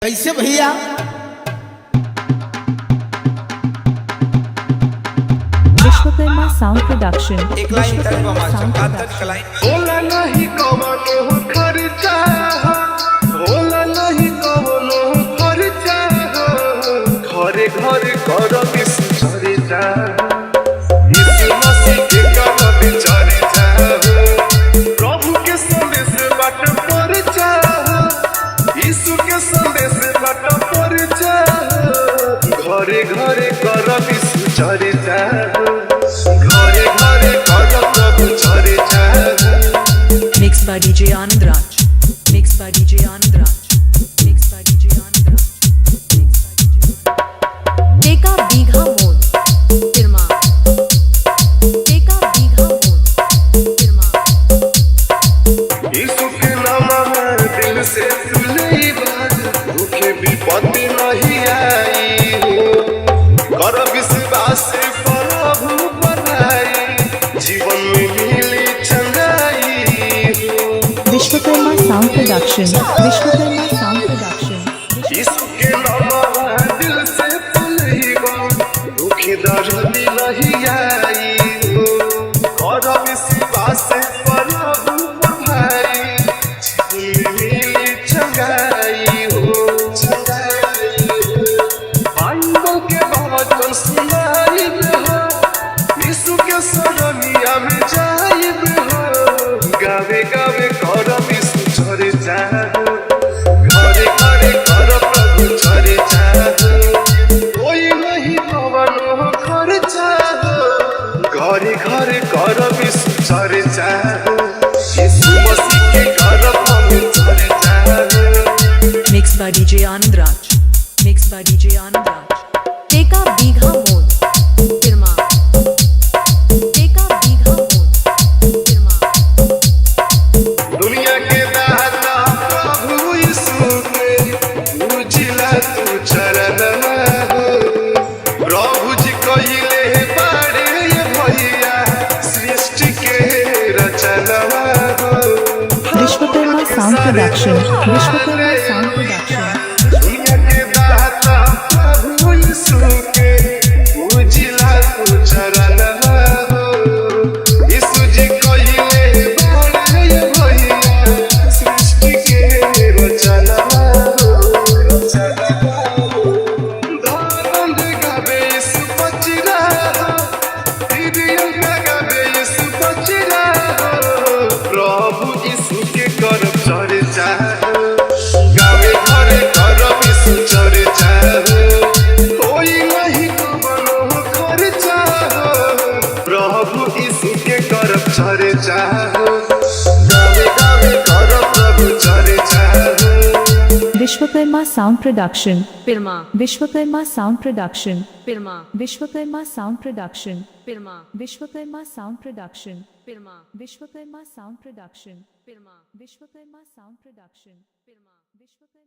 कैसे भैया? Vishwakarma sound production. एक लाइन तक होला नहीं कवनो खर्चा, होला नहीं कवनो खर्चा, घरे घरे कर विश्व चर्चा, यीशु मसीह के कर चर्चा, प्रभु के संदेश बाट परिचा, यीशु के संदेश बाट परिचा, घरे घरे कर विश्व चर्चा, घरे घरे कर प्रभु चर्चा। Mixed by DJ Anand Raj. Mixed by DJ Anand Raj. Mixed by DJ Anand Raj. Mixed by DJ Anand Raj. Teka Bigha Mode. Firma. Teka Bigha Mode. Firma. यीशु के नाम में दिल से सुने बात, दुखे विपत्ति नहीं आई हो, कर विश्वास प्रभु बनाई, जीवन में मिली चंगाई हो। Vishwakarma sound production. Vishwakarma sound production. Yeshu के नाम में दिल से सुने बात, दुखे दर्द नहीं आई हो, कर विश्वास प्रभु बनाई, जीवन में मिली चंगाई हो, चंगाई हो। बाइबल के वचन सुनाइब हो, यीशु के सरनिया में जाइब हो, गावे गावे कर विश्व चर्चा हो, घरे घरे कर प्रभु चर्चा हो, कोई नहीं कवनो खर्चा हो, घरे घरे कर विश्व चर्चा हो, यीशु मसीह के कर प्रभु चर्चा हो। Mixed by DJ Anand Raj. Mixed by DJ Anand Raj. Teka Bigha Mode. Firma. Teka Bigha Mode. Firma. दुनिया के दाता प्रभु यीशु के उजिला तू चरण में हो, प्रभु जी कहिले बारे ये भैया सृष्टि के रचना हो। Vishwakarma sound production. Vishwakarma sound production. दुनिया के दाता प्रभु यीशु के उजिला तू चरण में हो, यीशु जी कहिले बारे ये भैया सृष्टि के रचना हो, रचना हो। धरम गावे यीशु बचिरा हो, हृदय गावे यीशु बचिरा हो, प्रभु यीशु के करब चर्चा हो, गावे घरे करब यीशु चर्चा हो, कोई नहीं कवनो खर्चा हो, प्रभु यीशु के करब चर्चा हो, गावे गावे करब प्रभु चर्चा हो। Vishwakarma sound production. Firma. Vishwakarma sound production. Firma. Vishwakarma sound production. Firma. Vishwakarma sound production. Firma. Vishwakarma sound production. Firma. Vishwakarma sound production. Firma. Vishwakarma